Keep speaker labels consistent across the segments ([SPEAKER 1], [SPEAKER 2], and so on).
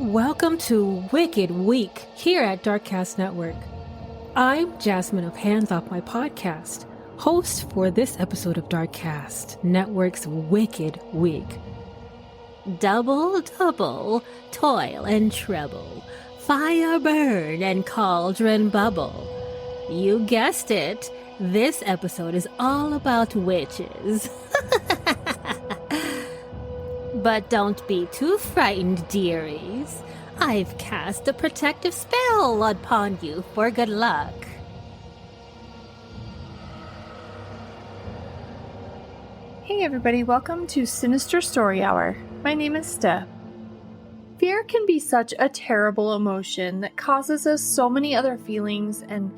[SPEAKER 1] Welcome to Wicked Week here at Darkcast Network. I'm Jasmine of Hands Off My Podcast, host for this episode of Darkcast Network's Wicked Week. Double, toil and trouble, fire burn and cauldron bubble. You guessed it, this episode is all about witches. But don't be too frightened, dearies. I've cast a protective spell upon you for good luck.
[SPEAKER 2] Hey everybody, welcome to Sinister Story Hour. My name is Steph. Fear can be such a terrible emotion that causes us so many other feelings and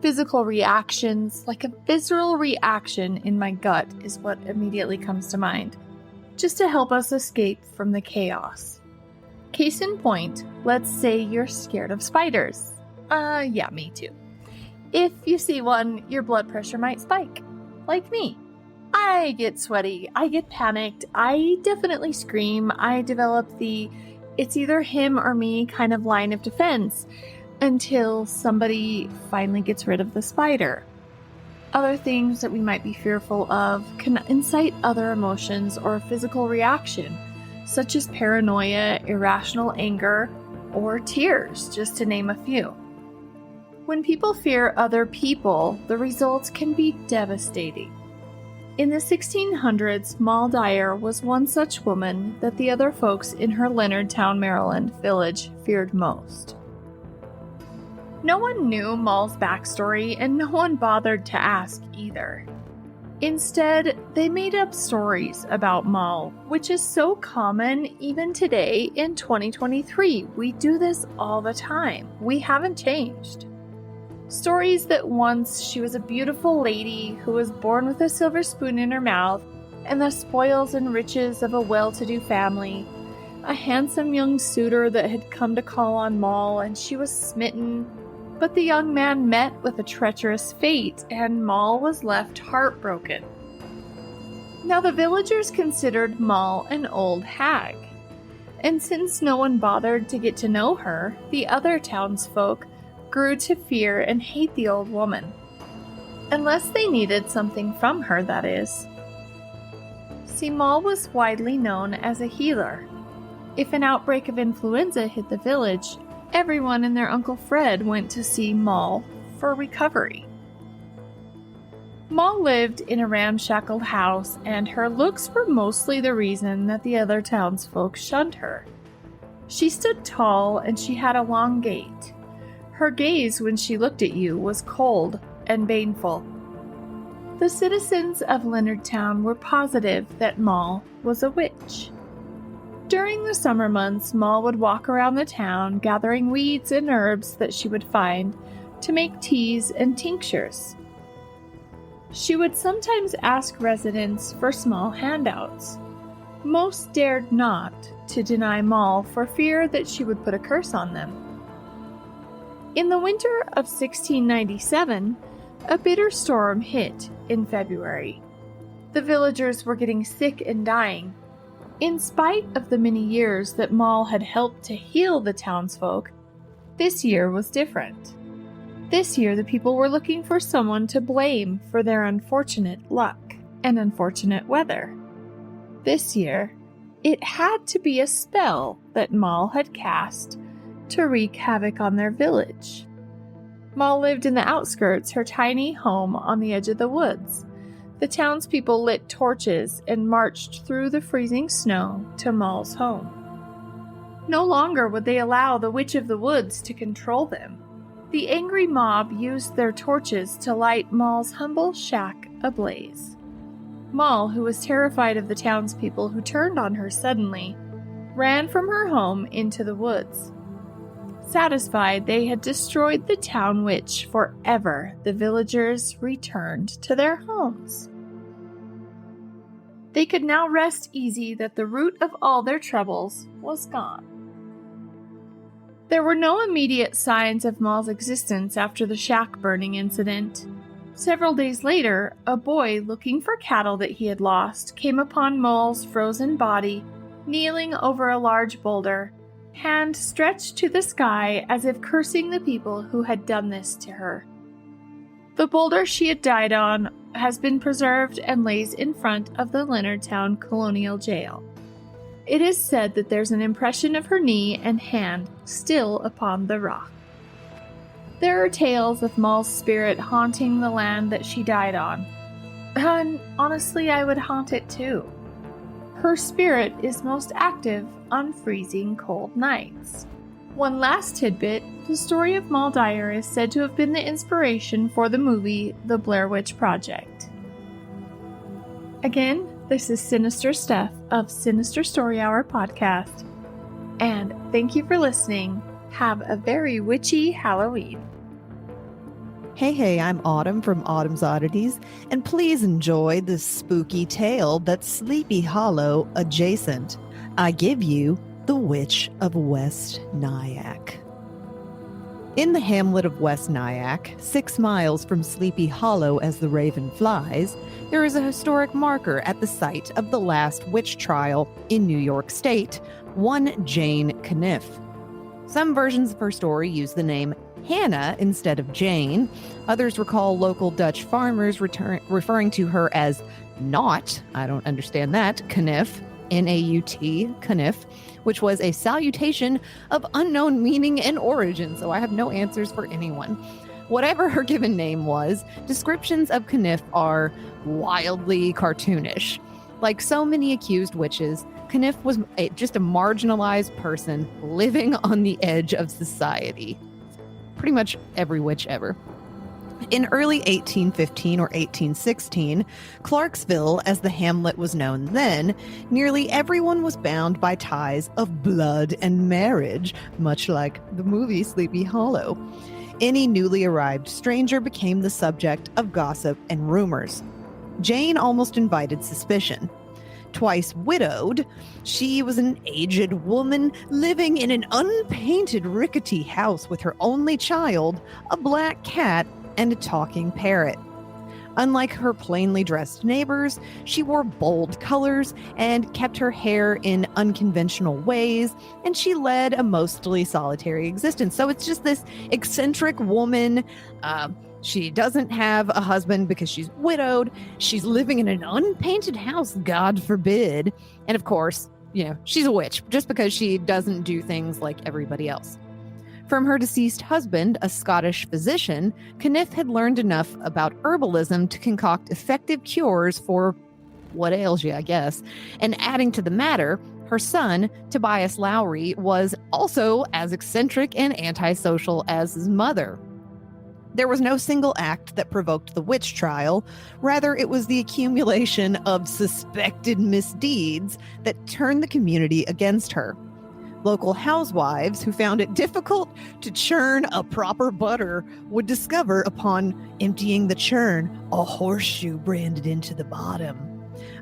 [SPEAKER 2] physical reactions. Like a visceral reaction in my gut is what immediately comes to mind, just to help us escape from the chaos. Case in point, let's say you're scared of spiders. Yeah, me too. If you see one, your blood pressure might spike. Like me. I get sweaty, I get panicked, I definitely scream, I develop the it's either him or me kind of line of defense until somebody finally gets rid of the spider. Other things that we might be fearful of can incite other emotions or physical reaction, such as paranoia, irrational anger, or tears, just to name a few. When people fear other people, the results can be devastating. In the 1600s, Moll Dyer was one such woman that the other folks in her Leonardtown, Maryland village feared most. No one knew Moll's backstory, and no one bothered to ask either. Instead, they made up stories about Moll, which is so common even today in 2023. We do this all the time. We haven't changed. Stories that once she was a beautiful lady who was born with a silver spoon in her mouth and the spoils and riches of a well-to-do family, a handsome young suitor that had come to call on Moll and she was smitten. But the young man met with a treacherous fate, and Moll was left heartbroken. Now the villagers considered Moll an old hag, and since no one bothered to get to know her, the other townsfolk grew to fear and hate the old woman. Unless they needed something from her, that is. See, Moll was widely known as a healer. If an outbreak of influenza hit the village, everyone and their Uncle Fred went to see Moll for recovery. Moll lived in a ramshackle house, and her looks were mostly the reason that the other townsfolk shunned her. She stood tall, and she had a long gait. Her gaze when she looked at you was cold and baneful. The citizens of Leonardtown were positive that Moll was a witch. During the summer months, Moll would walk around the town gathering weeds and herbs that she would find to make teas and tinctures. She would sometimes ask residents for small handouts. Most dared not to deny Moll for fear that she would put a curse on them. In the winter of 1697, a bitter storm hit in February. The villagers were getting sick and dying. In spite of the many years that Moll had helped to heal the townsfolk, this year was different. This year the people were looking for someone to blame for their unfortunate luck and unfortunate weather. This year, it had to be a spell that Moll had cast to wreak havoc on their village. Moll lived in the outskirts, her tiny home on the edge of the woods. The townspeople lit torches and marched through the freezing snow to Moll's home. No longer would they allow the Witch of the Woods to control them. The angry mob used their torches to light Moll's humble shack ablaze. Moll, who was terrified of the townspeople who turned on her suddenly, ran from her home into the woods. Satisfied they had destroyed the town witch forever, the villagers returned to their homes. They could now rest easy that the root of all their troubles was gone. There were no immediate signs of Moll's existence after the shack burning incident. Several days later, a boy looking for cattle that he had lost came upon Moll's frozen body, kneeling over a large boulder, hand stretched to the sky as if cursing the people who had done this to her. The boulder she had died on has been preserved and lays in front of the Leonardtown Colonial Jail. It is said that there's an impression of her knee and hand still upon the rock. There are tales of Moll's spirit haunting the land that she died on. And honestly, I would haunt it too. Her spirit is most active on freezing cold nights. One last tidbit, the story of Moll Dyer is said to have been the inspiration for the movie The Blair Witch Project. Again, this is Sinister Stuff of Sinister Story Hour podcast. And thank you for listening. Have a very witchy Halloween.
[SPEAKER 3] Hey, I'm Autumn from Autumn's Oddities, and please enjoy this spooky tale that's Sleepy Hollow adjacent. I give you The Witch of West Nyack. In the hamlet of West Nyack, 6 miles from Sleepy Hollow as the raven flies, there is a historic marker at the site of the last witch trial in New York State, one Jane Caniff. Some versions of her story use the name Hannah instead of Jane. Others recall local Dutch farmers referring to her as Naut, I don't understand that, Caniff, N-A-U-T, Caniff, which was a salutation of unknown meaning and origin, so I have no answers for anyone. Whatever her given name was, descriptions of Caniff are wildly cartoonish. Like so many accused witches, Caniff was just a marginalized person living on the edge of society. Pretty much every witch ever. In early 1815 or 1816, Clarksville, as the hamlet was known then, nearly everyone was bound by ties of blood and marriage, much like the movie Sleepy Hollow. Any newly arrived stranger became the subject of gossip and rumors. Jane almost invited suspicion. Twice widowed, she was an aged woman living in an unpainted rickety house with her only child, a black cat, and a talking parrot. Unlike her plainly dressed neighbors, she wore bold colors and kept her hair in unconventional ways, and she led a mostly solitary existence. So it's just this eccentric woman. She doesn't have a husband because she's widowed. She's living in an unpainted house, God forbid. And of course, she's a witch just because she doesn't do things like everybody else. From her deceased husband, a Scottish physician, Caniff had learned enough about herbalism to concoct effective cures for what ails you, I guess. And adding to the matter, her son, Tobias Lowry, was also as eccentric and antisocial as his mother. There was no single act that provoked the witch trial. Rather, it was the accumulation of suspected misdeeds that turned the community against her. Local housewives who found it difficult to churn a proper butter would discover upon emptying the churn a horseshoe branded into the bottom.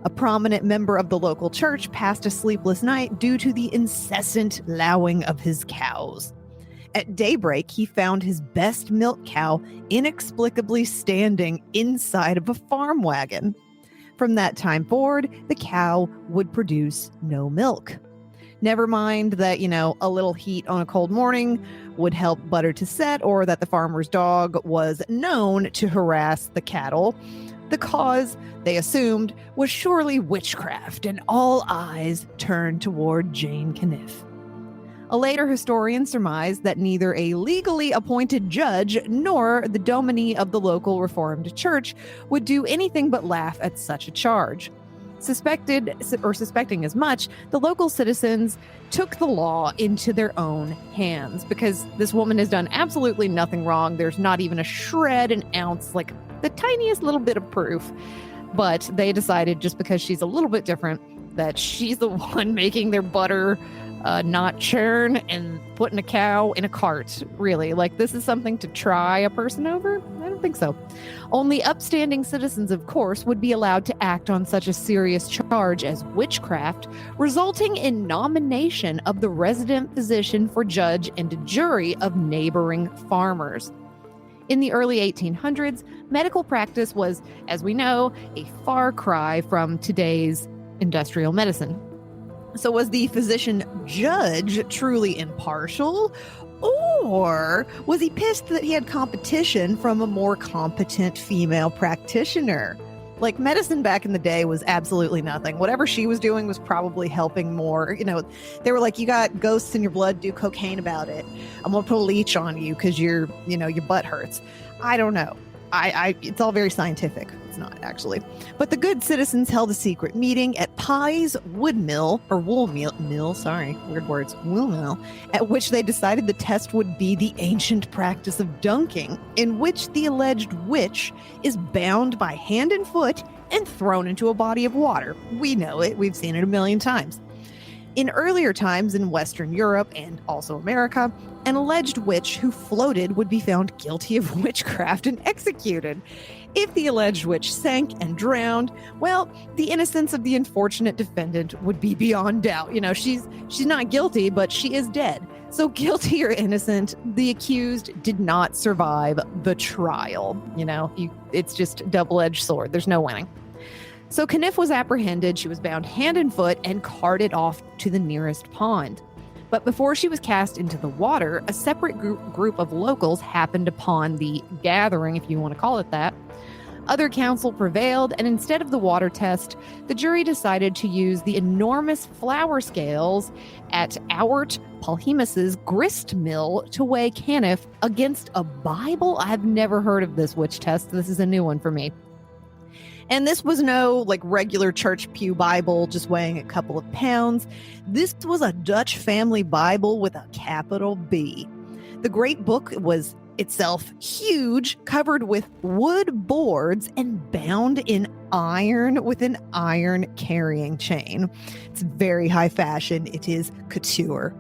[SPEAKER 3] A prominent member of the local church passed a sleepless night due to the incessant lowing of his cows. At daybreak, he found his best milk cow inexplicably standing inside of a farm wagon. From that time forward, the cow would produce no milk. Never mind that, a little heat on a cold morning would help butter to set, or that the farmer's dog was known to harass the cattle. The cause, they assumed, was surely witchcraft, and all eyes turned toward Jane Caniff. A later historian surmised that neither a legally appointed judge nor the dominie of the local Reformed Church would do anything but laugh at such a charge. Suspecting as much, the local citizens took the law into their own hands because this woman has done absolutely nothing wrong. There's not even a shred, an ounce, like the tiniest little bit of proof. But they decided just because she's a little bit different that she's the one making their butter not churn and putting a cow in a cart, really. Like, this is something to try a person over? I don't think so. Only upstanding citizens, of course, would be allowed to act on such a serious charge as witchcraft, resulting in nomination of the resident physician for judge and a jury of neighboring farmers. In the early 1800s, medical practice was, as we know, a far cry from today's industrial medicine. So was the physician judge truly impartial? Or was he pissed that he had competition from a more competent female practitioner? Like, medicine back in the day was absolutely nothing. Whatever she was doing was probably helping more. You know, they were like, you got ghosts in your blood, do cocaine about it. I'm going to put a leech on you because your butt hurts. I don't know. It's all very scientific. It's not, actually. But the good citizens held a secret meeting at Pye's wool mill, at which they decided the test would be the ancient practice of dunking, in which the alleged witch is bound by hand and foot and thrown into a body of water. We know it. We've seen it a million times. In earlier times in Western Europe and also America, an alleged witch who floated would be found guilty of witchcraft and executed. If the alleged witch sank and drowned, well, the innocence of the unfortunate defendant would be beyond doubt. You know, she's not guilty, but she is dead. So guilty or innocent, the accused did not survive the trial. You know, it's just a double-edged sword. There's no winning. So Caniff was apprehended, she was bound hand and foot, and carted off to the nearest pond. But before she was cast into the water, a separate group of locals happened upon the gathering, if you want to call it that. Other counsel prevailed, and instead of the water test, the jury decided to use the enormous flour scales at Auert Polhemus's grist mill to weigh Caniff against a Bible. I've never heard of this witch test. This is a new one for me. And this was no like regular church pew Bible just weighing a couple of pounds. This was a Dutch family Bible with a capital B. The great book was itself huge, covered with wood boards and bound in iron with an iron carrying chain. It's very high fashion. It is couture.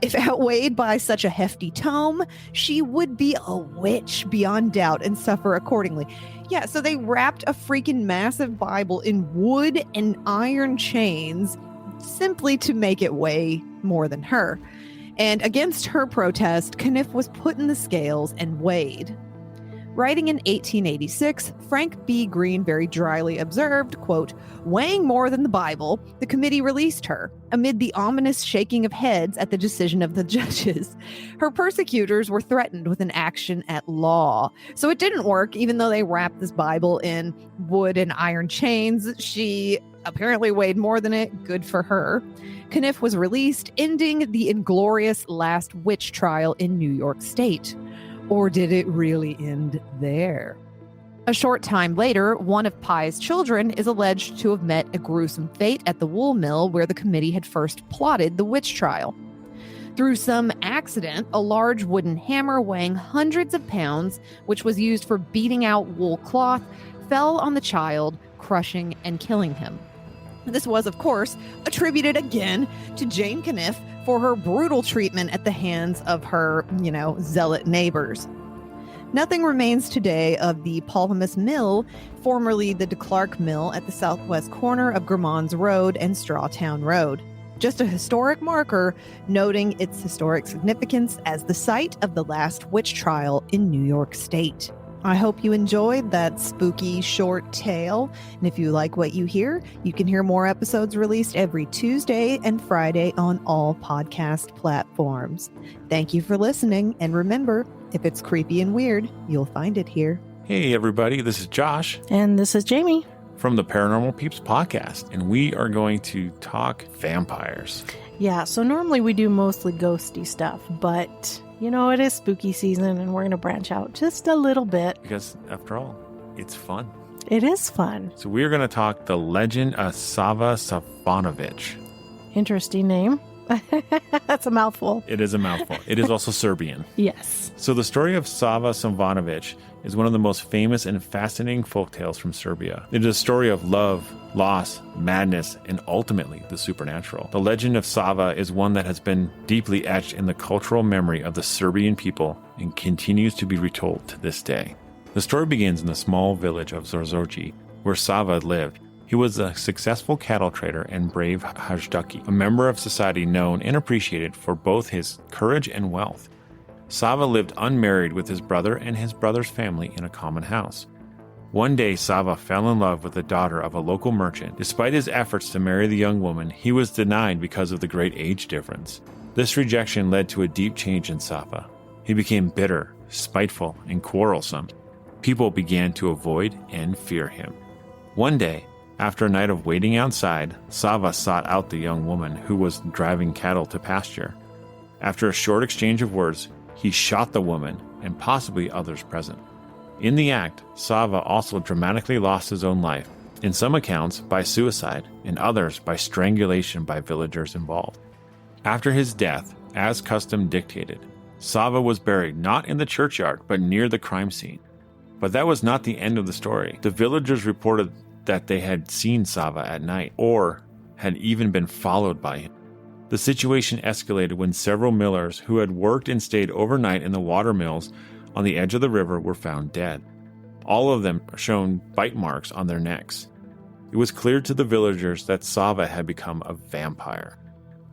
[SPEAKER 3] If outweighed by such a hefty tome, she would be a witch beyond doubt and suffer accordingly. Yeah, so they wrapped a freaking massive Bible in wood and iron chains simply to make it weigh more than her. And against her protest, Caniff was put in the scales and weighed. Writing in 1886, Frank B. Greene very dryly observed, quote, weighing more than the Bible, the committee released her, amid the ominous shaking of heads at the decision of the judges. Her persecutors were threatened with an action at law. So it didn't work, even though they wrapped this Bible in wood and iron chains. She apparently weighed more than it. Good for her. Caniff was released, ending the inglorious last witch trial in New York State. Or did it really end there? A short time later, one of Pye's children is alleged to have met a gruesome fate at the wool mill where the committee had first plotted the witch trial. Through some accident, a large wooden hammer weighing hundreds of pounds, which was used for beating out wool cloth, fell on the child, crushing and killing him. This was, of course, attributed again to Jane Caniff for her brutal treatment at the hands of her, zealot neighbors. Nothing remains today of the Polhemus Mill, formerly the de Clark Mill at the southwest corner of Grammons Road and Strawtown Road. Just a historic marker noting its historic significance as the site of the last witch trial in New York State. I hope you enjoyed that spooky short tale. And if you like what you hear, you can hear more episodes released every Tuesday and Friday on all podcast platforms. Thank you for listening. And remember, if it's creepy and weird, you'll find it here.
[SPEAKER 4] Hey, everybody. This is Josh.
[SPEAKER 1] And this is Jamie.
[SPEAKER 4] From the Paranormal Peeps podcast. And we are going to talk vampires.
[SPEAKER 5] Yeah, so normally we do mostly ghosty stuff, but... it is spooky season and we're going to branch out just a little bit.
[SPEAKER 4] Because, after all, it's fun.
[SPEAKER 5] It is fun.
[SPEAKER 4] So we're going to talk the legend of Sava Savanović.
[SPEAKER 5] Interesting name. That's a mouthful.
[SPEAKER 4] It is a mouthful. It is also Serbian.
[SPEAKER 5] Yes.
[SPEAKER 4] So the story of Sava Savanović is one of the most famous and fascinating folktales from Serbia. It is a story of love, loss, madness, and ultimately the supernatural. The legend of Sava is one that has been deeply etched in the cultural memory of the Serbian people and continues to be retold to this day. The story begins in the small village of Zorzoji, where Sava lived. He was a successful cattle trader and brave Hajdaki, a member of society known and appreciated for both his courage and wealth. Sava lived unmarried with his brother and his brother's family in a common house. One day, Sava fell in love with the daughter of a local merchant. Despite his efforts to marry the young woman, he was denied because of the great age difference. This rejection led to a deep change in Sava. He became bitter, spiteful, and quarrelsome. People began to avoid and fear him. One day, after a night of waiting outside, Sava sought out the young woman who was driving cattle to pasture. After a short exchange of words, he shot the woman and possibly others present. In the act, Sava also dramatically lost his own life, in some accounts by suicide, in others by strangulation by villagers involved. After his death, as custom dictated, Sava was buried not in the churchyard but near the crime scene. But that was not the end of the story. The villagers reported that they had seen Sava at night, or had even been followed by him. The situation escalated when several millers who had worked and stayed overnight in the water mills on the edge of the river were found dead. All of them shown bite marks on their necks. It was clear to the villagers that Sava had become a vampire.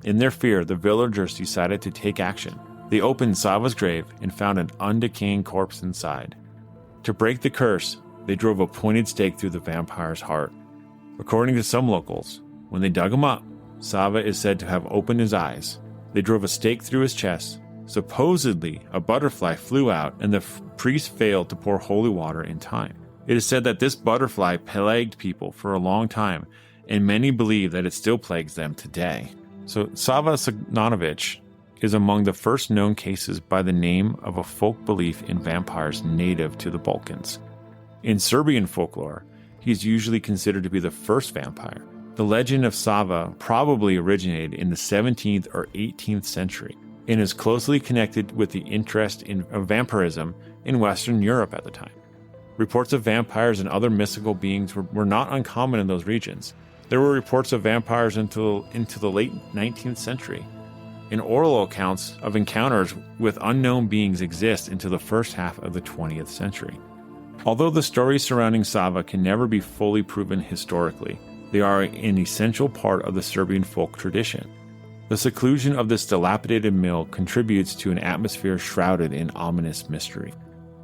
[SPEAKER 4] In their fear, the villagers decided to take action. They opened Sava's grave and found an undecaying corpse inside. To break the curse, they drove a pointed stake through the vampire's heart. According to some locals, when they dug him up, Sava is said to have opened his eyes. They drove a stake through his chest. Supposedly, a butterfly flew out and the priest failed to pour holy water in time. It is said that this butterfly plagued people for a long time, and many believe that it still plagues them today. So Sava Signanovich is among the first known cases by the name of a folk belief in vampires native to the Balkans. In Serbian folklore, he is usually considered to be the first vampire. The legend of Sava probably originated in the 17th or 18th century and is closely connected with the interest in vampirism in Western Europe at the time. Reports of vampires and other mystical beings were not uncommon in those regions. There were reports of vampires into the late 19th century, and oral accounts of encounters with unknown beings exist into the first half of the 20th century. Although the stories surrounding Sava can never be fully proven historically, they are an essential part of the Serbian folk tradition. The seclusion of this dilapidated mill contributes to an atmosphere shrouded in ominous mystery.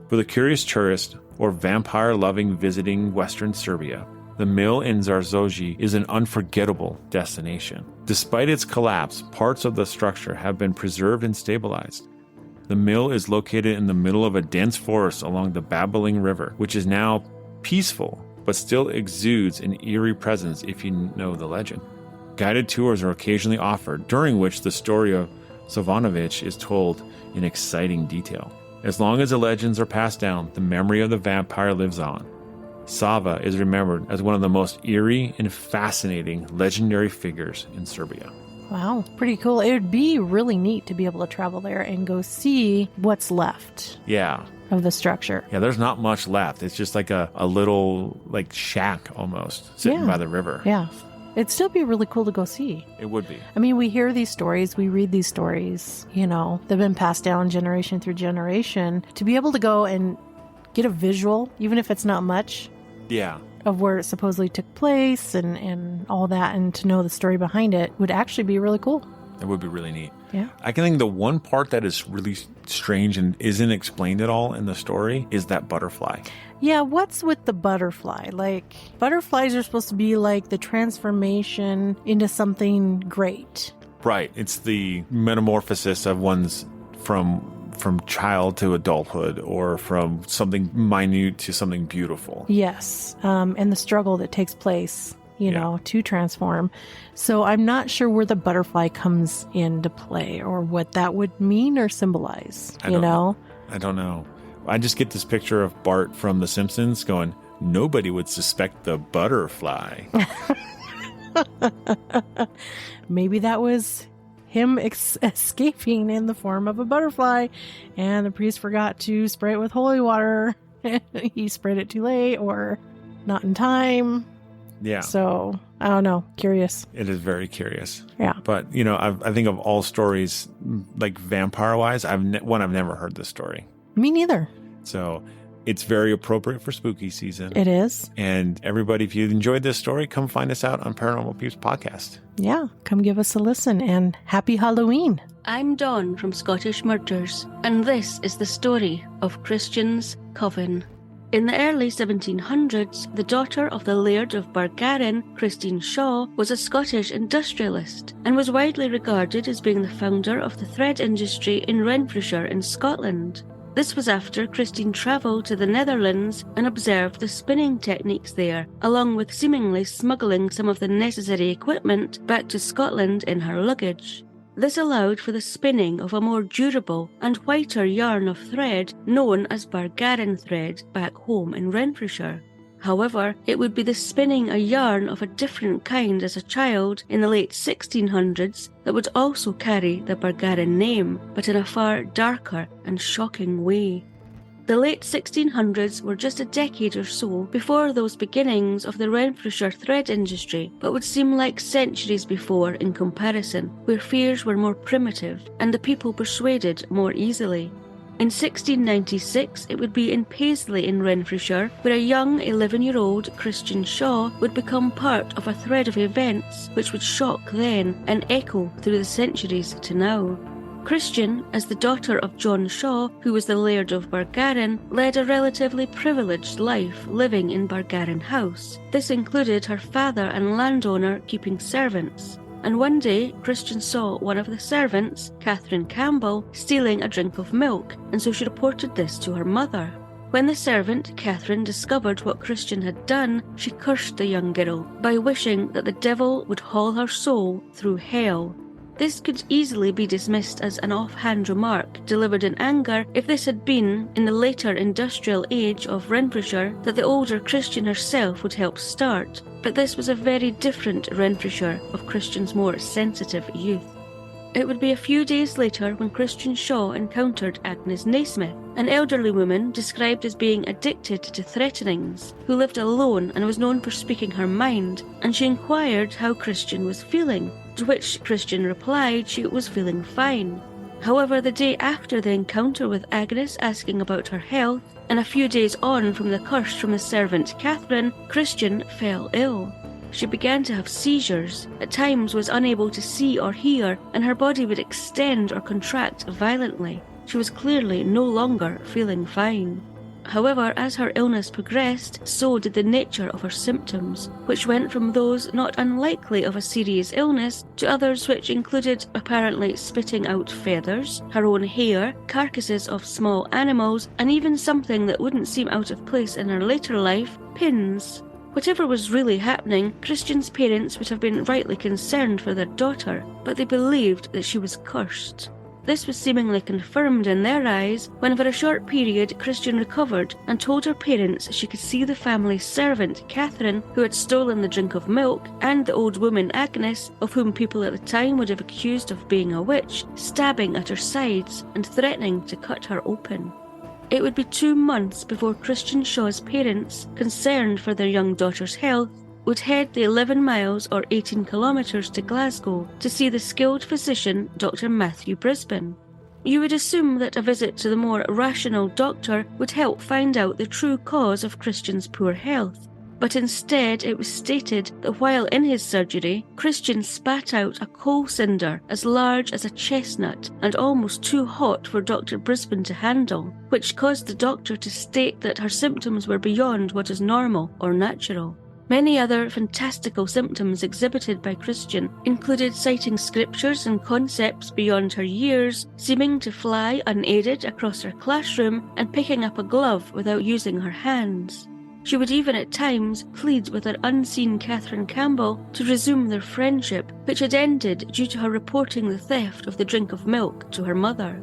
[SPEAKER 4] For the curious tourist or vampire-loving visiting Western Serbia, the mill in Zarzoji is an unforgettable destination. Despite its collapse, parts of the structure have been preserved and stabilized. The mill is located in the middle of a dense forest along the babbling river, which is now peaceful, but still exudes an eerie presence if you know the legend. Guided tours are occasionally offered, during which the story of Savanovich is told in exciting detail. As long as the legends are passed down, the memory of the vampire lives on. Sava is remembered as one of the most eerie and fascinating legendary figures in Serbia.
[SPEAKER 5] Wow, pretty cool. It would be really neat to be able to travel there and go see what's left.
[SPEAKER 4] Yeah.
[SPEAKER 5] Of the structure.
[SPEAKER 4] Yeah, there's not much left. It's just like a little like shack almost sitting by the river.
[SPEAKER 5] Yeah. It'd still be really cool to go see.
[SPEAKER 4] It would be.
[SPEAKER 5] I mean, we hear these stories, we read these stories, you know, they've been passed down generation through generation. To be able to go and get a visual, even if it's not much, of where it supposedly took place and all that, and to know the story behind it would actually be really cool.
[SPEAKER 4] It would be really neat.
[SPEAKER 5] Yeah.
[SPEAKER 4] I can think the one part that is really strange and isn't explained at all in the story is that butterfly.
[SPEAKER 5] Yeah, what's with the butterfly? Like, butterflies are supposed to be like the transformation into something great.
[SPEAKER 4] Right. It's the metamorphosis of one's from child to adulthood, or from something minute to something beautiful.
[SPEAKER 5] Yes. And the struggle that takes place, you know, to transform. So I'm not sure where the butterfly comes into play or what that would mean or symbolize, you know?
[SPEAKER 4] I don't know. I just get this picture of Bart from The Simpsons going, nobody would suspect the butterfly.
[SPEAKER 5] Maybe that was him escaping in the form of a butterfly, and the priest forgot to spray it with holy water. He sprayed it too late or not in time. Yeah. So, I don't know. Curious.
[SPEAKER 4] It is very curious.
[SPEAKER 5] Yeah.
[SPEAKER 4] But, you know, I think of all stories, like vampire-wise, I've never heard this story.
[SPEAKER 5] Me neither.
[SPEAKER 4] So, it's very appropriate for spooky season.
[SPEAKER 5] It is.
[SPEAKER 4] And everybody, if you enjoyed this story, come find us out on Paranormal Peeps Podcast.
[SPEAKER 5] Yeah. Come give us a listen, and happy Halloween.
[SPEAKER 6] I'm Dawn from Scottish Murders, and this is the story of Christian's Coven. In the early 1700s, the daughter of the Laird of Bargarin, Christine Shaw, was a Scottish industrialist and was widely regarded as being the founder of the thread industry in Renfrewshire in Scotland. This was after Christine travelled to the Netherlands and observed the spinning techniques there, along with seemingly smuggling some of the necessary equipment back to Scotland in her luggage. This allowed for the spinning of a more durable and whiter yarn of thread known as Bargarin thread back home in Renfrewshire. However, it would be the spinning a yarn of a different kind as a child in the late 1600s that would also carry the Bargarin name, but in a far darker and shocking way. The late 1600s were just a decade or so before those beginnings of the Renfrewshire thread industry, but would seem like centuries before in comparison, where fears were more primitive and the people persuaded more easily. In 1696, it would be in Paisley in Renfrewshire where a young 11-year-old Christian Shaw would become part of a thread of events which would shock then and echo through the centuries to now. Christian, as the daughter of John Shaw, who was the Laird of Bargarin, led a relatively privileged life living in Bargarin House. This included her father and landowner keeping servants. And one day, Christian saw one of the servants, Catherine Campbell, stealing a drink of milk, and so she reported this to her mother. When the servant, Catherine, discovered what Christian had done, she cursed the young girl by wishing that the devil would haul her soul through hell. This could easily be dismissed as an offhand remark delivered in anger if this had been, in the later industrial age of Renfrewshire, that the older Christian herself would help start, but this was a very different Renfrewshire of Christian's more sensitive youth. It would be a few days later when Christian Shaw encountered Agnes Naismith, an elderly woman described as being addicted to threatenings, who lived alone and was known for speaking her mind, and she inquired how Christian was feeling, to which Christian replied she was feeling fine. However, the day after the encounter with Agnes asking about her health, and a few days on from the curse from the servant Catherine, Christian fell ill. She began to have seizures, at times was unable to see or hear, and her body would extend or contract violently. She was clearly no longer feeling fine. However, as her illness progressed, so did the nature of her symptoms, which went from those not unlikely of a serious illness to others which included apparently spitting out feathers, her own hair, carcasses of small animals, and even something that wouldn't seem out of place in her later life, pins. Whatever was really happening, Christian's parents would have been rightly concerned for their daughter, but they believed that she was cursed. This was seemingly confirmed in their eyes when for a short period Christian recovered and told her parents she could see the family's servant, Catherine, who had stolen the drink of milk, and the old woman Agnes, of whom people at the time would have accused of being a witch, stabbing at her sides and threatening to cut her open. It would be 2 months before Christian Shaw's parents, concerned for their young daughter's health, would head the 11 miles or 18 kilometres to Glasgow to see the skilled physician Dr. Matthew Brisbane. You would assume that a visit to the more rational doctor would help find out the true cause of Christian's poor health, but instead it was stated that while in his surgery, Christian spat out a coal cinder as large as a chestnut and almost too hot for Dr. Brisbane to handle, which caused the doctor to state that her symptoms were beyond what is normal or natural. Many other fantastical symptoms exhibited by Christian included citing scriptures and concepts beyond her years, seeming to fly unaided across her classroom, and picking up a glove without using her hands. She would even at times plead with her unseen Catherine Campbell to resume their friendship, which had ended due to her reporting the theft of the drink of milk to her mother.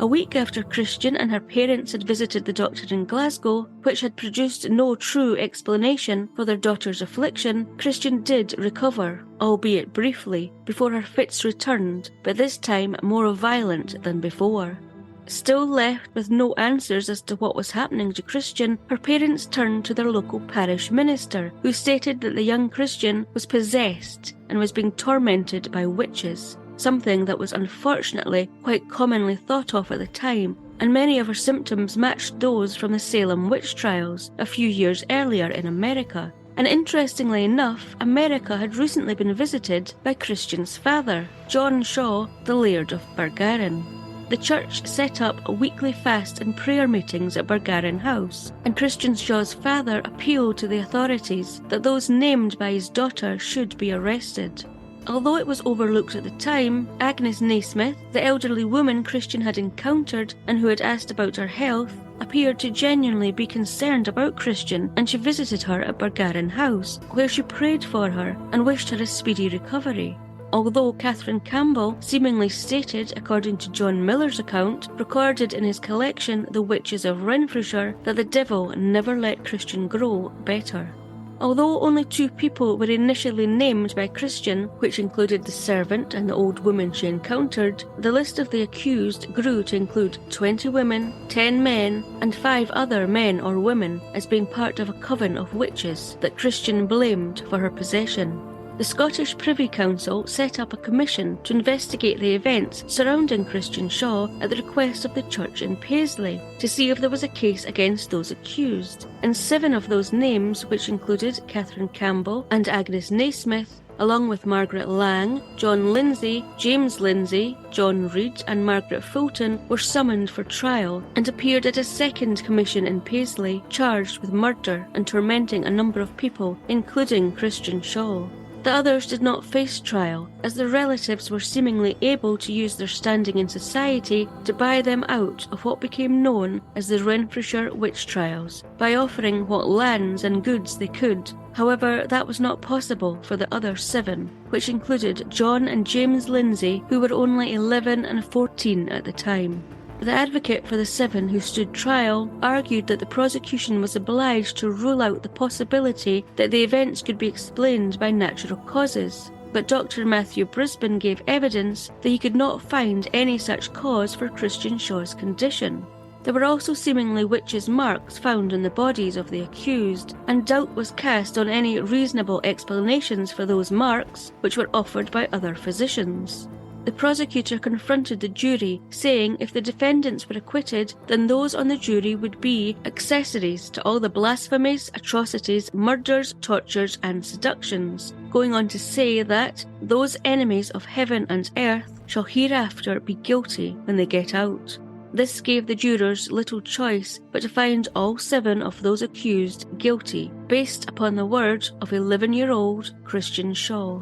[SPEAKER 6] A week after Christian and her parents had visited the doctor in Glasgow, which had produced no true explanation for their daughter's affliction, Christian did recover, albeit briefly, before her fits returned, but this time more violent than before. Still left with no answers as to what was happening to Christian, her parents turned to their local parish minister, who stated that the young Christian was possessed and was being tormented by witches, something that was unfortunately quite commonly thought of at the time, and many of her symptoms matched those from the Salem witch trials a few years earlier in America. And interestingly enough, America had recently been visited by Christian's father, John Shaw, the Laird of Bargarin. the church set up weekly fast and prayer meetings at Bargarin House, and Christian Shaw's father appealed to the authorities that those named by his daughter should be arrested. Although it was overlooked at the time, Agnes Naismith, the elderly woman Christian had encountered and who had asked about her health, appeared to genuinely be concerned about Christian, and she visited her at Bargarin House, where she prayed for her and wished her a speedy recovery. Although Catherine Campbell seemingly stated, according to John Miller's account, recorded in his collection The Witches of Renfrewshire, that the devil never let Christian grow better. Although only 2 people were initially named by Christian, which included the servant and the old woman she encountered, the list of the accused grew to include 20 women, 10 men, and 5 other men or women as being part of a coven of witches that Christian blamed for her possession. The Scottish Privy Council set up a commission to investigate the events surrounding Christian Shaw at the request of the church in Paisley to see if there was a case against those accused, and 7 of those names, which included Catherine Campbell and Agnes Naismith, along with Margaret Lang, John Lindsay, James Lindsay, John Reed and Margaret Fulton, were summoned for trial and appeared at a second commission in Paisley charged with murder and tormenting a number of people, including Christian Shaw. The others did not face trial, as their relatives were seemingly able to use their standing in society to buy them out of what became known as the Renfrewshire witch trials, by offering what lands and goods they could. However, that was not possible for the other 7, which included John and James Lindsay, who were only 11 and 14 at the time. The advocate for the 7 who stood trial argued that the prosecution was obliged to rule out the possibility that the events could be explained by natural causes, but Dr. Matthew Brisbane gave evidence that he could not find any such cause for Christian Shaw's condition. There were also seemingly witches' marks found on the bodies of the accused, and doubt was cast on any reasonable explanations for those marks, which were offered by other physicians. The prosecutor confronted the jury, saying if the defendants were acquitted, then those on the jury would be accessories to all the blasphemies, atrocities, murders, tortures, and seductions, going on to say that those enemies of heaven and earth shall hereafter be guilty when they get out. This gave the jurors little choice but to find all 7 of those accused guilty, based upon the word of 11-year-old Christian Shaw.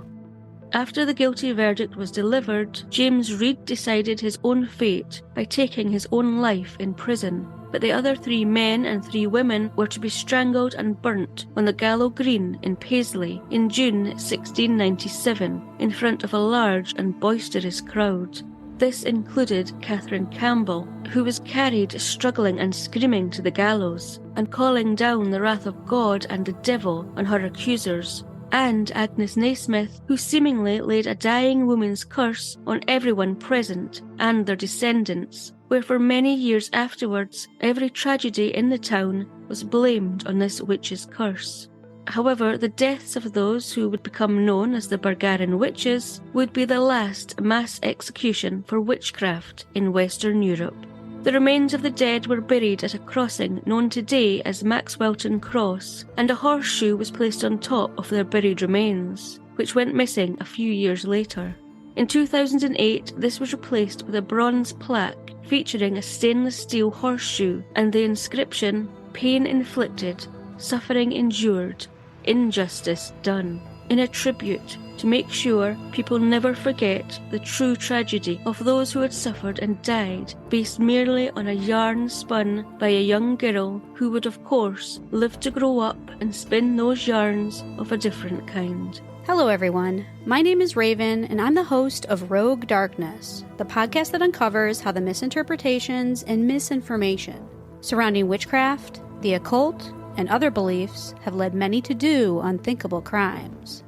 [SPEAKER 6] After the guilty verdict was delivered, James Reed decided his own fate by taking his own life in prison, but the other 3 men and 3 women were to be strangled and burnt on the Gallow Green in Paisley in June 1697, in front of a large and boisterous crowd. This included Catherine Campbell, who was carried struggling and screaming to the gallows, and calling down the wrath of God and the devil on her accusers, and Agnes Naismith, who seemingly laid a dying woman's curse on everyone present and their descendants, where for many years afterwards every tragedy in the town was blamed on this witch's curse. However, the deaths of those who would become known as the Bargarin witches would be the last mass execution for witchcraft in Western Europe. The remains of the dead were buried at a crossing known today as Maxwelton Cross, and a horseshoe was placed on top of their buried remains, which went missing a few years later. In 2008, this was replaced with a bronze plaque featuring a stainless steel horseshoe and the inscription, "Pain inflicted, suffering endured, injustice done," in a tribute to make sure people never forget the true tragedy of those who had suffered and died based merely on a yarn spun by a young girl who would of course live to grow up and spin those yarns of a different kind.
[SPEAKER 7] Hello everyone, my name is Raven and I'm the host of Rogue Darkness, the podcast that uncovers how the misinterpretations and misinformation surrounding witchcraft, the occult, and other beliefs have led many to do unthinkable crimes.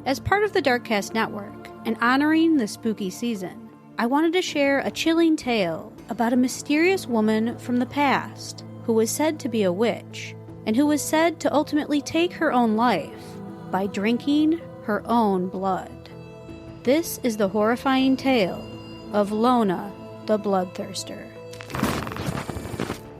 [SPEAKER 7] As part of the Darkcast network, and honoring the spooky season, I wanted to share a chilling tale about a mysterious woman from the past who was said to be a witch, and who was said to ultimately take her own life by drinking her own blood. This is the horrifying tale of Lona the Bloodthirster.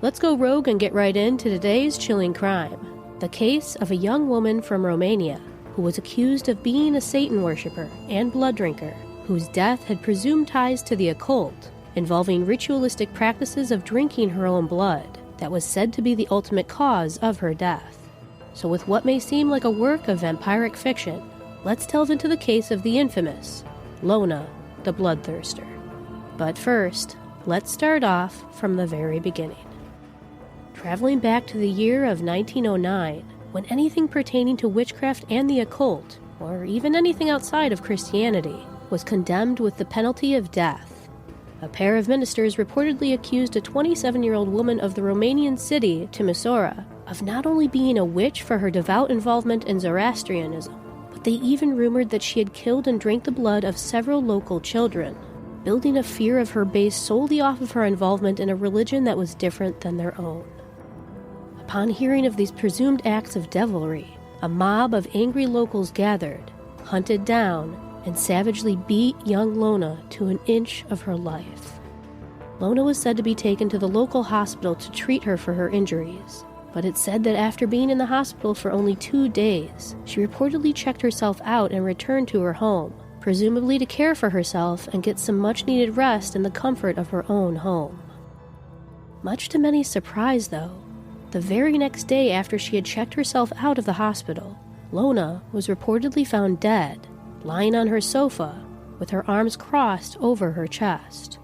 [SPEAKER 1] Let's go rogue and get right into today's chilling crime. The case of a young woman from Romania who was accused of being a Satan worshiper and blood drinker, whose death had presumed ties to the occult
[SPEAKER 8] involving ritualistic practices of drinking her own blood that was said to be the ultimate cause of her death. So with what may seem like a work of vampiric fiction, let's delve into the case of the infamous Lona, the Bloodthirster. But first, let's start off from the very beginning. Traveling back to the year of 1909, when anything pertaining to witchcraft and the occult, or even anything outside of Christianity, was condemned with the penalty of death. A pair of ministers reportedly accused a 27-year-old woman of the Romanian city, Timisoara, of not only being a witch for her devout involvement in Zoroastrianism, but they even rumored that she had killed and drank the blood of several local children, building a fear of her based solely off of her involvement in a religion that was different than their own. Upon hearing of these presumed acts of devilry, a mob of angry locals gathered, hunted down, and savagely beat young Lona to an inch of her life. Lona was said to be taken to the local hospital to treat her for her injuries, but it's said that after being in the hospital for only 2 days, she reportedly checked herself out and returned to her home, presumably to care for herself and get some much-needed rest in the comfort of her own home. Much to many's surprise, though, the very next day after she had checked herself out of the hospital, Lona was reportedly found dead, lying on her sofa, with her arms crossed over her chest.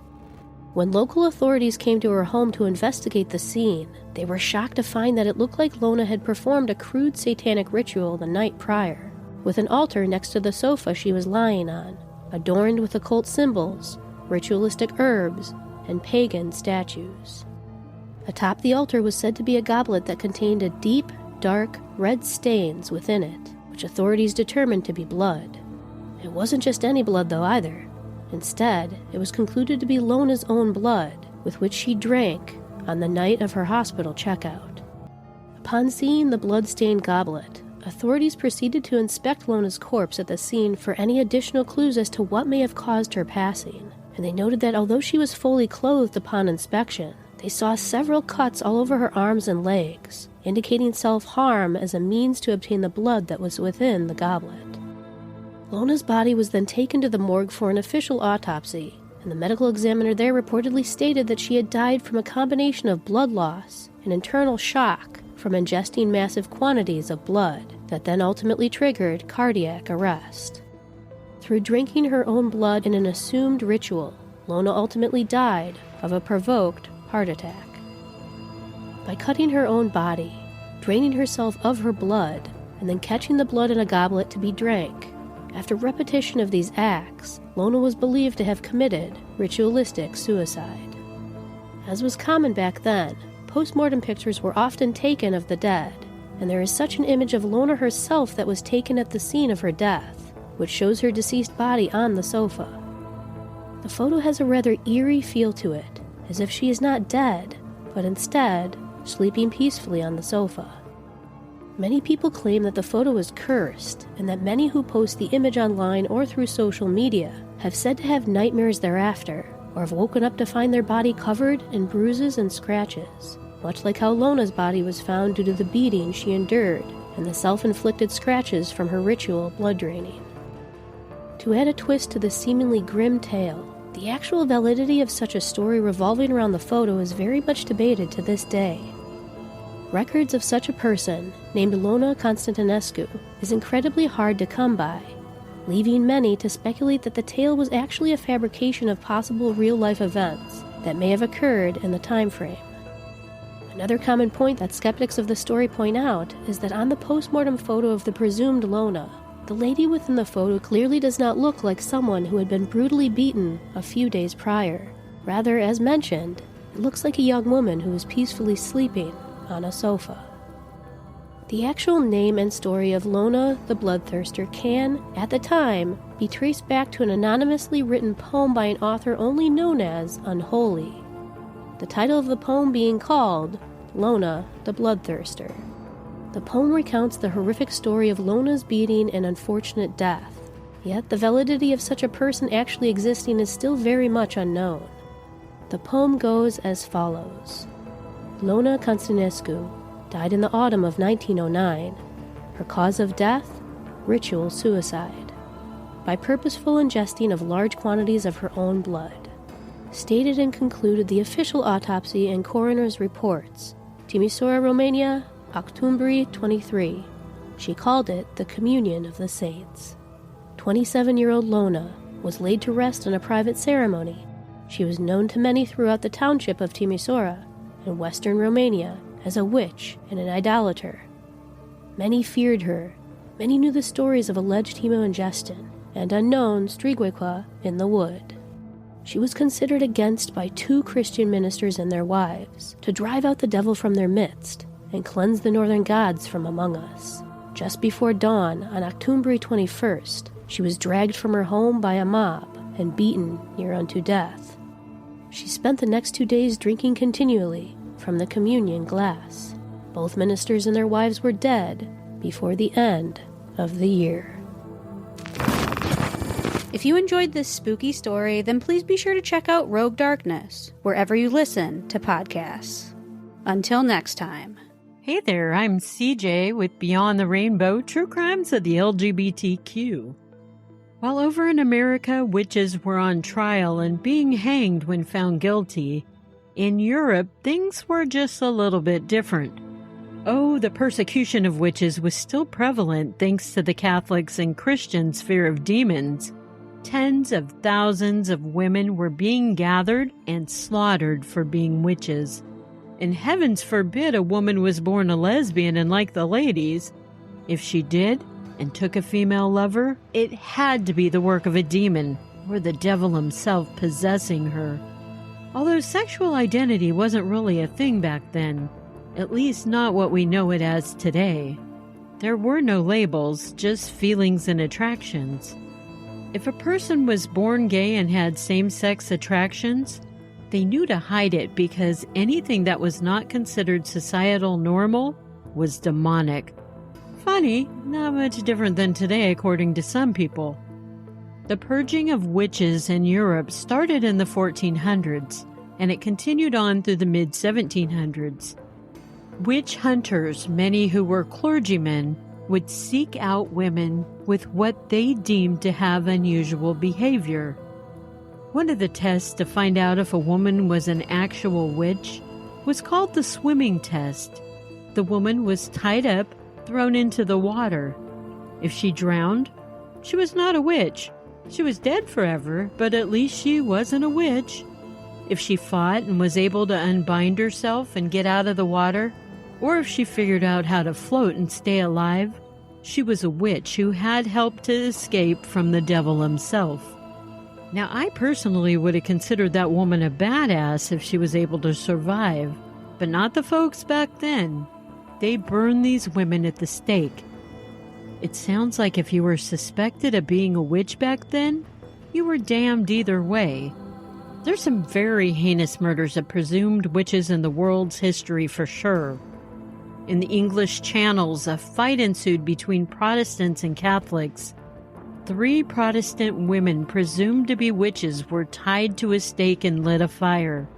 [SPEAKER 8] When local authorities came to her home to investigate the scene, they were shocked to find that it looked like Lona had performed a crude satanic ritual the night prior, with an altar next to the sofa she was lying on, adorned with occult symbols, ritualistic herbs, and pagan statues. Atop the altar was said to be a goblet that contained a deep, dark, red stains within it, which authorities determined to be blood. It wasn't just any blood, though, either. Instead, it was concluded to be Lona's own blood, with which she drank on the night of her hospital checkout. Upon seeing the blood-stained goblet, authorities proceeded to inspect Lona's corpse at the scene for any additional clues as to what may have caused her passing, and they noted that although she was fully clothed upon inspection, they saw several cuts all over her arms and legs, indicating self-harm as a means to obtain the blood that was within the goblet. Lona's body was then taken to the morgue for an official autopsy, and the medical examiner there reportedly stated that she had died from a combination of blood loss and internal shock from ingesting massive quantities of blood that then ultimately triggered cardiac arrest. Through drinking her own blood in an assumed ritual, Lona ultimately died of a provoked heart attack. By cutting her own body, draining herself of her blood, and then catching the blood in a goblet to be drank, after repetition of these acts, Lona was believed to have committed ritualistic suicide. As was common back then, post-mortem pictures were often taken of the dead, and there is such an image of Lona herself that was taken at the scene of her death, which shows her deceased body on the sofa. The photo has a rather eerie feel to it, as if she is not dead, but instead sleeping peacefully on the sofa. Many people claim that the photo is cursed, and that many who post the image online or through social media have said to have nightmares thereafter, or have woken up to find their body covered in bruises and scratches, much like how Lona's body was found due to the beating she endured and the self-inflicted scratches from her ritual blood draining. To add a twist to the seemingly grim tale, the actual validity of such a story revolving around the photo is very much debated to this day. Records of such a person, named Lona Constantinescu, is incredibly hard to come by, leaving many to speculate that the tale was actually a fabrication of possible real-life events that may have occurred in the time frame. Another common point that skeptics of the story point out is that on the post-mortem photo of the presumed Lona, the lady within the photo clearly does not look like someone who had been brutally beaten a few days prior. Rather, as mentioned, it looks like a young woman who is peacefully sleeping on a sofa. The actual name and story of Lona the Bloodthirster can, at the time, be traced back to an anonymously written poem by an author only known as Unholy. The title of the poem being called Lona the Bloodthirster. The poem recounts the horrific story of Lona's beating and unfortunate death, yet the validity of such a person actually existing is still very much unknown. The poem goes as follows. Lona Constantinescu died in the autumn of 1909. Her cause of death? Ritual suicide. By purposeful ingesting of large quantities of her own blood. stated and concluded the official autopsy and coroner's reports. Timisoara, Romania, October 23. She called it the Communion of the Saints. 27-year-old Lona was laid to rest in a private ceremony. She was known to many throughout the township of Timisoara in western Romania as a witch and an idolater. Many feared her. Many knew the stories of alleged hemoingestion and unknown strigwequa in the wood. She was considered against by 2 Christian ministers and their wives to drive out the devil from their midst and cleanse the northern gods from among us. Just before dawn on October 21st, she was dragged from her home by a mob and beaten near unto death. She spent the next 2 days drinking continually from the communion glass. Both ministers and their wives were dead before the end of the year.
[SPEAKER 7] If you enjoyed this spooky story, then please be sure to check out Rogue Darkness wherever you listen to podcasts. Until next time.
[SPEAKER 9] Hey there, I'm CJ with Beyond the Rainbow, True Crimes of the LGBTQ. While over in America, witches were on trial and being hanged when found guilty, in Europe, things were just a little bit different. Oh, the persecution of witches was still prevalent thanks to the Catholics' and Christians' fear of demons. Tens of thousands of women were being gathered and slaughtered for being witches. And heavens forbid a woman was born a lesbian and like the ladies. If she did, and took a female lover, it had to be the work of a demon, or the devil himself possessing her. Although sexual identity wasn't really a thing back then, at least not what we know it as today. There were no labels, just feelings and attractions. If a person was born gay and had same-sex attractions, they knew to hide it because anything that was not considered societal normal was demonic. Funny, not much different than today according to some people. The purging of witches in Europe started in the 1400s, and it continued on through the mid-1700s. Witch hunters, many who were clergymen, would seek out women with what they deemed to have unusual behavior. One of the tests to find out if a woman was an actual witch was called the swimming test. The woman was tied up, thrown into the water. If she drowned, she was not a witch. She was dead forever, but at least she wasn't a witch. If she fought and was able to unbind herself and get out of the water, or if she figured out how to float and stay alive, she was a witch who had helped to escape from the devil himself. Now, I personally would have considered that woman a badass if she was able to survive, but not the folks back then. They burned these women at the stake. It sounds like if you were suspected of being a witch back then, you were damned either way. There's some very heinous murders of presumed witches in the world's history for sure. In the English Channels, a fight ensued between Protestants and Catholics. 3 Protestant women presumed to be witches were tied to a stake and lit afire.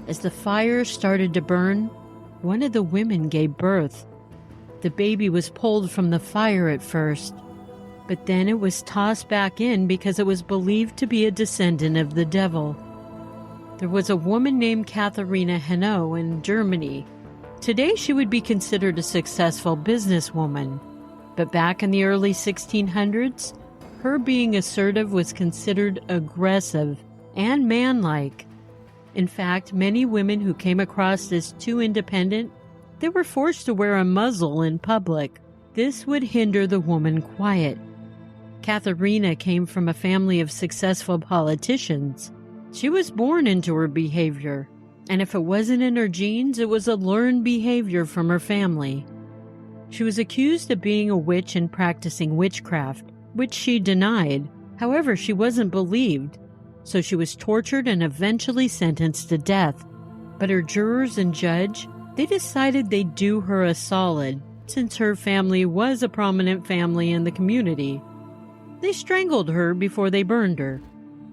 [SPEAKER 9] As the fire started to burn, one of the women gave birth. The baby was pulled from the fire at first, but then it was tossed back in because it was believed to be a descendant of the devil. There was a woman named Katharina Henno in Germany. Today she would be considered a successful businesswoman, but back in the early 1600s, her being assertive was considered aggressive and manlike. In fact, many women who came across as too independent, they were forced to wear a muzzle in public. This would hinder the woman quiet. Katharina came from a family of successful politicians. She was born into her behavior, and if it wasn't in her genes, it was a learned behavior from her family. She was accused of being a witch and practicing witchcraft, which she denied. However, she wasn't believed, so she was tortured and eventually sentenced to death. But her jurors and judge, they decided they'd do her a solid, since her family was a prominent family in the community. They strangled her before they burned her.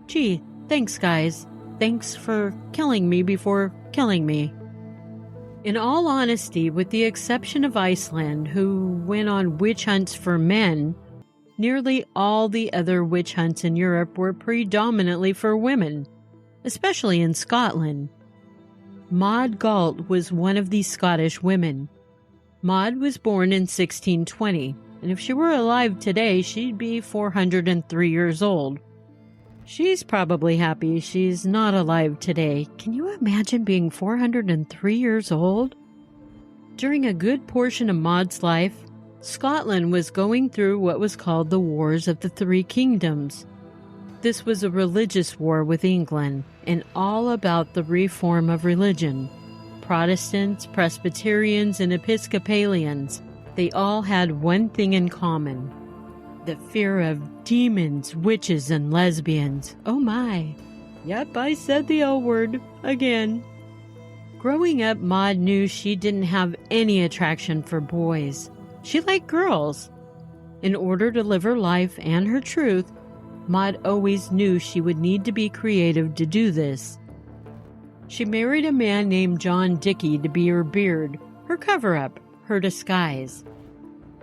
[SPEAKER 9] Gee, thanks guys. Thanks for killing me before killing me. In all honesty, with the exception of Iceland, who went on witch hunts for men, nearly all the other witch hunts in Europe were predominantly for women, especially in Scotland. Maud Galt was one of these Scottish women. Maud was born in 1620, and if she were alive today, she'd be 403 years old. She's probably happy she's not alive today. Can you imagine being 403 years old? During a good portion of Maud's life, Scotland was going through what was called the Wars of the Three Kingdoms. This was a religious war with England, and all about the reform of religion. Protestants, Presbyterians, and Episcopalians, they all had one thing in common: the fear of demons, witches, and lesbians. Oh my. Yep, I said the L word again. Growing up, Maud knew she didn't have any attraction for boys. She liked girls. In order to live her life and her truth, Maud always knew she would need to be creative to do this. She married a man named John Dickey to be her beard, her cover-up, her disguise.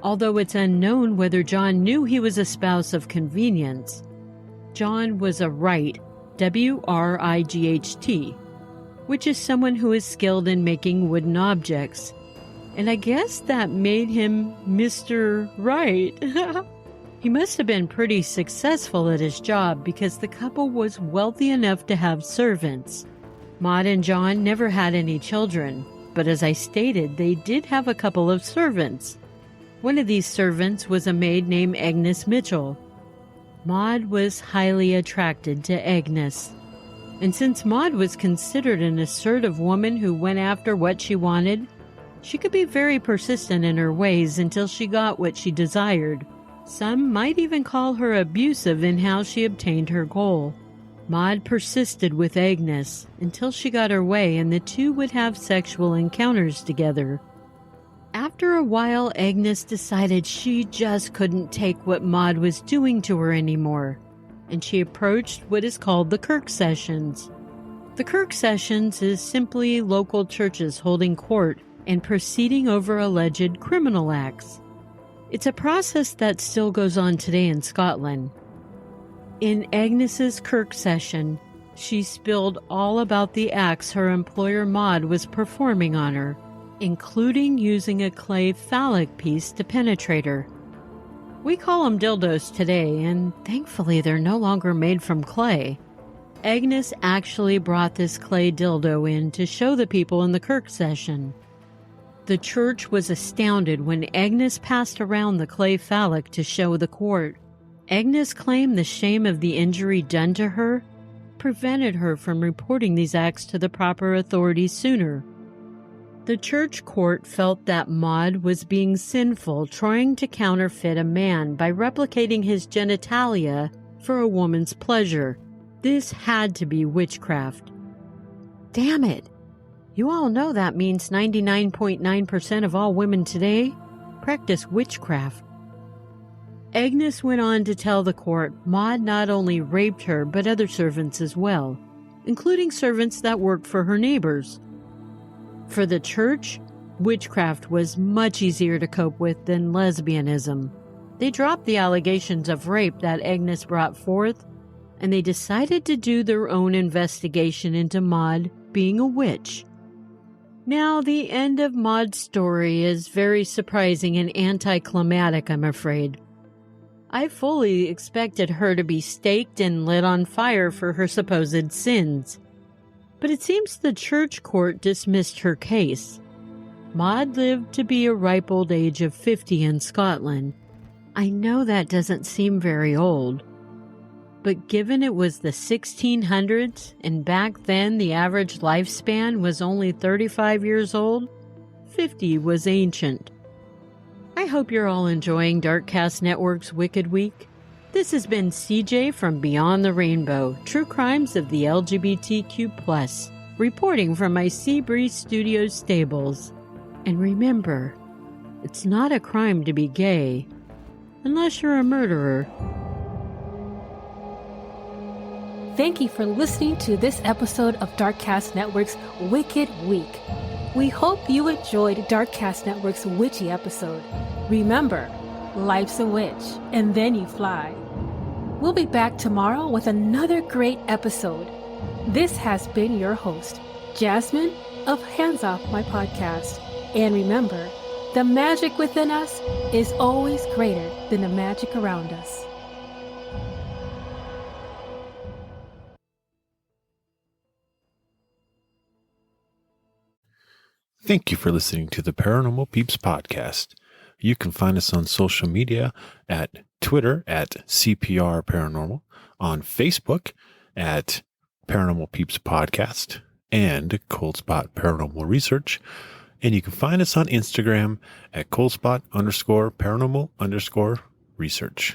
[SPEAKER 9] Although it's unknown whether John knew he was a spouse of convenience, John was a Wright, W-R-I-G-H-T, which is someone who is skilled in making wooden objects. And I guess that made him Mr. Wright. He must have been pretty successful at his job because the couple was wealthy enough to have servants. Maud and John never had any children, but as I stated, they did have a couple of servants. One of these servants was a maid named Agnes Mitchell. Maud was highly attracted to Agnes. And since Maud was considered an assertive woman who went after what she wanted, she could be very persistent in her ways until she got what she desired. Some might even call her abusive in how she obtained her goal. Maud persisted with Agnes until she got her way and the two would have sexual encounters together. After a while, Agnes decided she just couldn't take what Maud was doing to her anymore, and she approached what is called the Kirk Sessions. The Kirk Sessions is simply local churches holding court and proceeding over alleged criminal acts. It's a process that still goes on today in Scotland. In Agnes's Kirk session, she spilled all about the acts her employer Maud was performing on her, including using a clay phallic piece to penetrate her. We call them dildos today, and thankfully they're no longer made from clay. Agnes actually brought this clay dildo in to show the people in the Kirk session. The church was astounded when Agnes passed around the clay phallic to show the court. Agnes claimed the shame of the injury done to her prevented her from reporting these acts to the proper authorities sooner. The church court felt that Maud was being sinful, trying to counterfeit a man by replicating his genitalia for a woman's pleasure. This had to be witchcraft. Damn it! You all know that means 99.9% of all women today practice witchcraft. Agnes went on to tell the court Maud not only raped her but other servants as well, including servants that worked for her neighbors. For the church, witchcraft was much easier to cope with than lesbianism. They dropped the allegations of rape that Agnes brought forth, and they decided to do their own investigation into Maud being a witch. Now, the end of Maud's story is very surprising and anticlimactic, I'm afraid. I fully expected her to be staked and lit on fire for her supposed sins. But it seems the church court dismissed her case. Maud lived to be a ripe old age of 50 in Scotland. I know that doesn't seem very old. But given it was the 1600s, and back then the average lifespan was only 35 years old, 50 was ancient. I hope you're all enjoying Darkcast Network's Wicked Week. This has been CJ from Beyond the Rainbow, True Crimes of the LGBTQ+, reporting from my Seabreeze Studios stables. And remember, it's not a crime to be gay, unless you're a murderer.
[SPEAKER 1] Thank you for listening to this episode of Darkcast Network's Wicked Week. We hope you enjoyed Darkcast Network's witchy episode. Remember, life's a witch, and then you fly. We'll be back tomorrow with another great episode. This has been your host, Jasmine of Hands Off My Podcast. And remember, the magic within us is always greater than the magic around us.
[SPEAKER 4] Thank you for listening to the Paranormal Peeps podcast. You can find us on social media at Twitter at CPR Paranormal, on Facebook at Paranormal Peeps Podcast and Cold Spot Paranormal Research. And you can find us on Instagram at coldspot_paranormal_research.